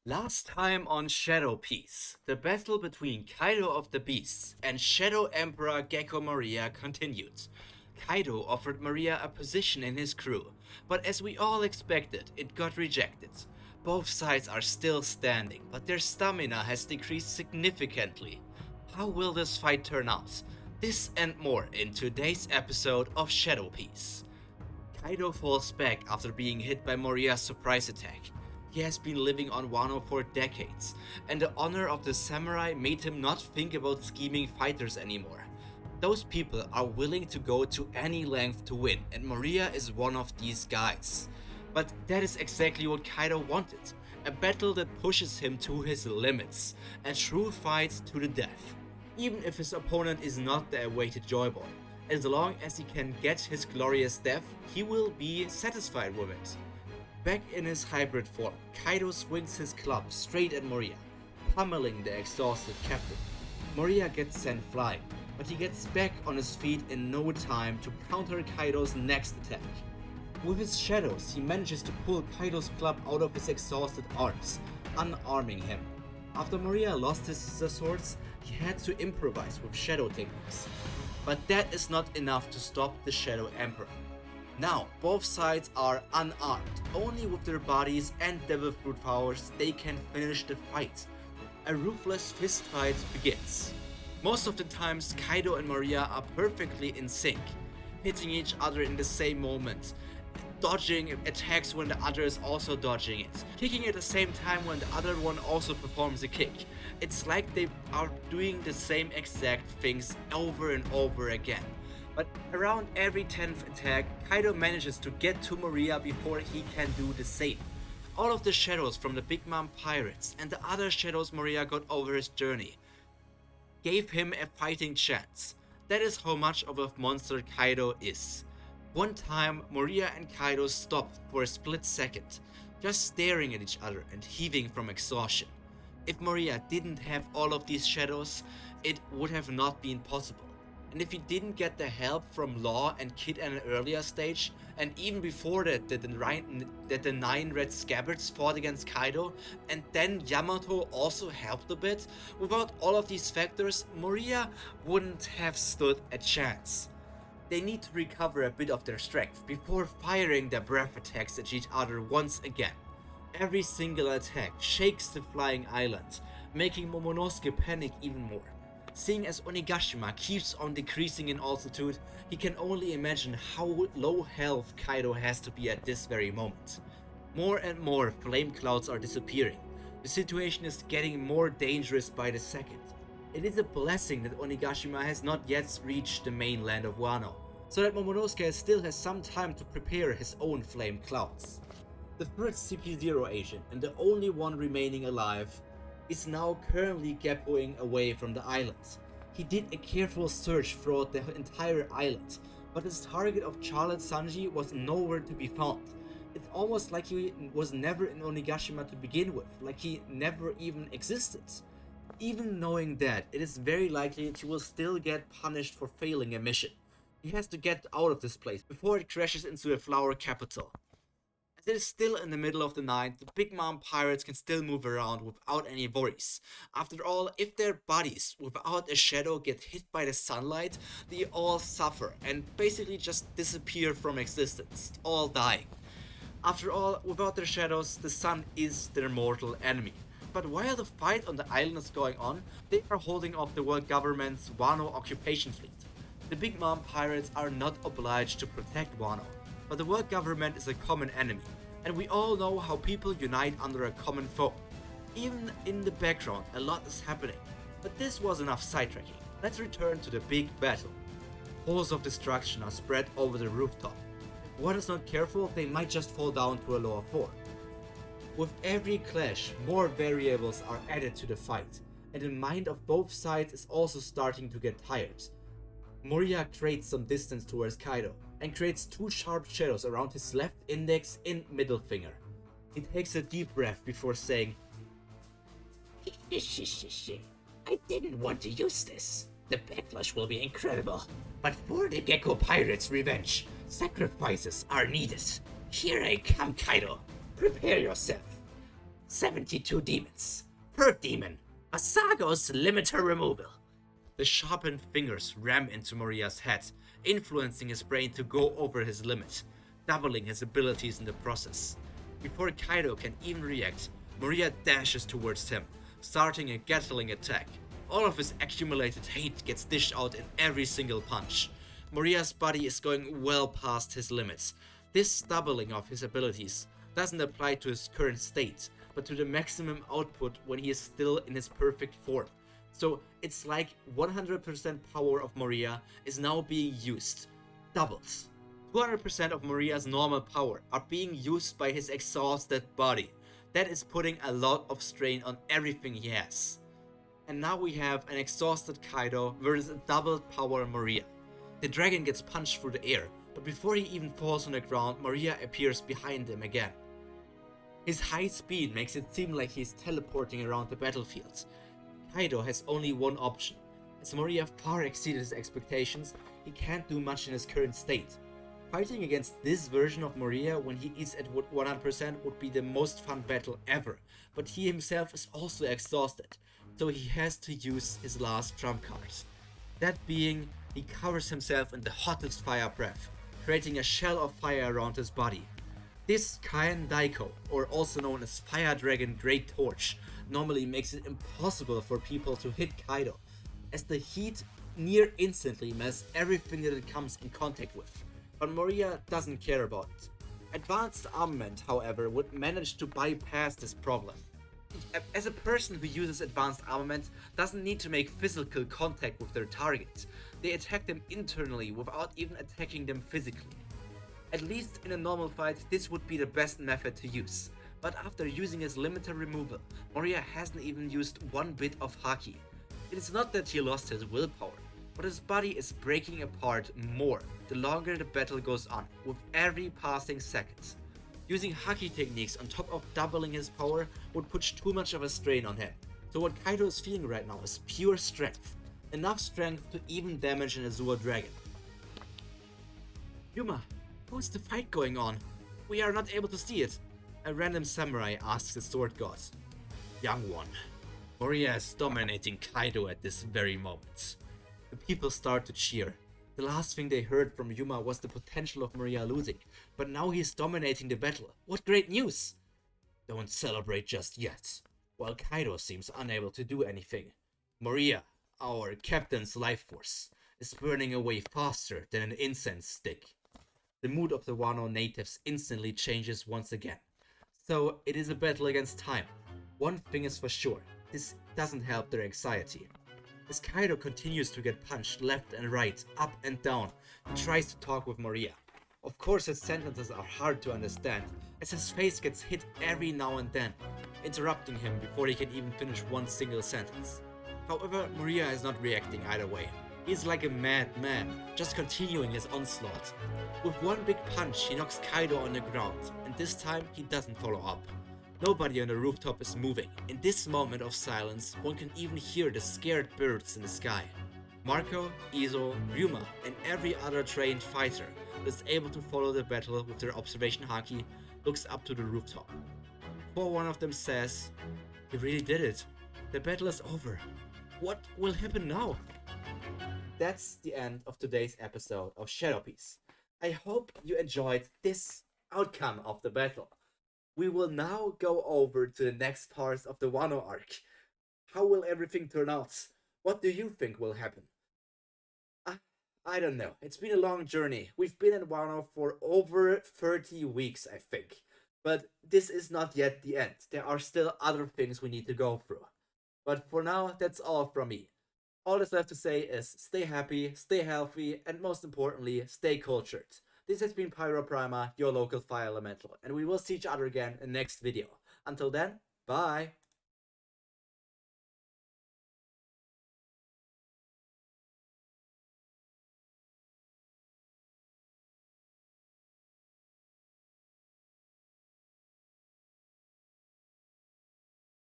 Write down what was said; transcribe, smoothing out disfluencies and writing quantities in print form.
Last time on Shadow Piece, the battle between Kaido of the Beasts and Shadow Emperor Gecko Maria continued. Kaido offered Maria a position in his crew, but as we all expected, it got rejected. Both sides are still standing, but their stamina has decreased significantly. How will this fight turn out? This and more in today's episode of Shadow Piece. Kaido falls back after being hit by Moria's surprise attack. He has been living on Wano for decades, and the honor of the samurai made him not think about scheming fighters anymore. Those people are willing to go to any length to win, and Moria is one of these guys. But that is exactly what Kaido wanted, a battle that pushes him to his limits, a true fight to the death. Even if his opponent is not the awaited Joy Boy, as long as he can get his glorious death, he will be satisfied with it. Back in his hybrid form, Kaido swings his club straight at Moria, pummeling the exhausted captain. Moria gets sent flying, but he gets back on his feet in no time to counter Kaido's next attack. With his shadows, he manages to pull Kaido's club out of his exhausted arms, unarming him. After Moria lost his scissor swords, he had to improvise with shadow techniques. But that is not enough to stop the Shadow Emperor. Now, both sides are unarmed. Only with their bodies and devil fruit powers they can finish the fight. A ruthless fist fight begins. Most of the times Kaido and Moria are perfectly in sync, hitting each other in the same moment, dodging attacks when the other is also dodging it, kicking at the same time when the other one also performs a kick. It's like they are doing the same exact things over and over again. But around every 10th attack, Kaido manages to get to Moria before he can do the same. All of the shadows from the Big Mom Pirates and the other shadows Moria got over his journey gave him a fighting chance. That is how much of a monster Kaido is. One time, Moria and Kaido stopped for a split second, just staring at each other and heaving from exhaustion. If Moria didn't have all of these shadows, it would have not been possible. And if he didn't get the help from Law and Kid at an earlier stage, and even before that, the 9 red scabbards fought against Kaido, and then Yamato also helped a bit, without all of these factors, Moria wouldn't have stood a chance. They need to recover a bit of their strength before firing their breath attacks at each other once again. Every single attack shakes the flying island, making Momonosuke panic even more. Seeing as Onigashima keeps on decreasing in altitude, he can only imagine how low health Kaido has to be at this very moment. More and more flame clouds are disappearing. The situation is getting more dangerous by the second. It is a blessing that Onigashima has not yet reached the mainland of Wano, so that Momonosuke still has some time to prepare his own flame clouds. The third CP0 agent, and the only one remaining alive, is now currently gappoing away from the island. He did a careful search throughout the entire island, but his target of Charlotte Sanji was nowhere to be found. It's almost like he was never in Onigashima to begin with, like he never even existed. Even knowing that, it is very likely that he will still get punished for failing a mission. He has to get out of this place before it crashes into a flower capital. As it is still in the middle of the night, the Big Mom Pirates can still move around without any worries. After all, if their bodies without a shadow get hit by the sunlight, they all suffer and basically just disappear from existence, all dying. After all, without their shadows, the sun is their mortal enemy. But while the fight on the island is going on, they are holding off the world government's Wano occupation fleet. The Big Mom Pirates are not obliged to protect Wano, but the world government is a common enemy, and we all know how people unite under a common foe. Even in the background, a lot is happening, but this was enough sidetracking. Let's return to the big battle. Holes of destruction are spread over the rooftop. If one is not careful, they might just fall down to a lower floor. With every clash, more variables are added to the fight, and the mind of both sides is also starting to get tired. Moria creates some distance towards Kaido, and creates 2 sharp shadows around his left index and middle finger. He takes a deep breath before saying, I didn't want to use this. The backlash will be incredible. But for the Gecko Pirates' revenge, sacrifices are needed. Here I come, Kaido. Prepare yourself. 72 demons. Third demon, Asago's limiter removal. The sharpened fingers ram into Moriya's head, influencing his brain to go over his limit, doubling his abilities in the process. Before Kaido can even react, Moriya dashes towards him, starting a Gatling attack. All of his accumulated hate gets dished out in every single punch. Moriya's body is going well past his limits. This doubling of his abilities doesn't apply to his current state, but to the maximum output when he is still in his perfect form. So it's like 100% power of Moriya is now being used, doubled. 200% of Moriya's normal power are being used by his exhausted body. That is putting a lot of strain on everything he has. And now we have an exhausted Kaido versus a doubled power Moriya. The dragon gets punched through the air, but before he even falls on the ground, Moriya appears behind him again. His high speed makes it seem like he's teleporting around the battlefield. Kaido has only one option. As Moriya far exceeded his expectations, he can't do much in his current state. Fighting against this version of Moriya when he is at 100% would be the most fun battle ever, but he himself is also exhausted, so he has to use his last trump cards. That being, he covers himself in the hottest fire breath, creating a shell of fire around his body. This Kaien Daiko, or also known as Fire Dragon Great Torch, normally makes it impossible for people to hit Kaido, as the heat near instantly melts everything that it comes in contact with. But Moriya doesn't care about it. Advanced armament, however, would manage to bypass this problem. As a person who uses advanced armament doesn't need to make physical contact with their target, they attack them internally without even attacking them physically. At least in a normal fight, this would be the best method to use. But after using his limiter removal, Moriya hasn't even used one bit of haki. It is not that he lost his willpower, but his body is breaking apart more the longer the battle goes on, with every passing second. Using haki techniques on top of doubling his power would put too much of a strain on him. So what Kaido is feeling right now is pure strength. Enough strength to even damage an Azure Dragon. Yuma, how's the fight going on? We are not able to see it. A random samurai asks the sword god. Young one, Moriya is dominating Kaido at this very moment. The people start to cheer. The last thing they heard from Yuma was the potential of Moriya losing, but now he's dominating the battle. What great news! Don't celebrate just yet. While Kaido seems unable to do anything, Moriya, our captain's life force, is burning away faster than an incense stick. The mood of the Wano natives instantly changes once again. So it is a battle against time. One thing is for sure, this doesn't help their anxiety. As Kaido continues to get punched left and right, up and down, he tries to talk with Moriya. Of course his sentences are hard to understand, as his face gets hit every now and then, interrupting him before he can even finish one single sentence. However, Moriya is not reacting either way. He is like a madman, just continuing his onslaught. With one big punch, he knocks Kaido on the ground, and this time he doesn't follow up. Nobody on the rooftop is moving. In this moment of silence, one can even hear the scared birds in the sky. Marco, Izo, Ryuma, and every other trained fighter that is able to follow the battle with their observation haki looks up to the rooftop. Before one of them says, "He really did it. The battle is over. What will happen now?" That's the end of today's episode of Shadow Piece. I hope you enjoyed this outcome of the battle. We will now go over to the next parts of the Wano arc. How will everything turn out? What do you think will happen? I don't know. It's been a long journey. We've been in Wano for over 30 weeks, I think. But this is not yet the end. There are still other things we need to go through. But for now, that's all from me. All that's left to say is stay happy, stay healthy, and most importantly, stay cultured. This has been Pyro Prima, your local fire elemental, and we will see each other again in the next video. Until then, bye!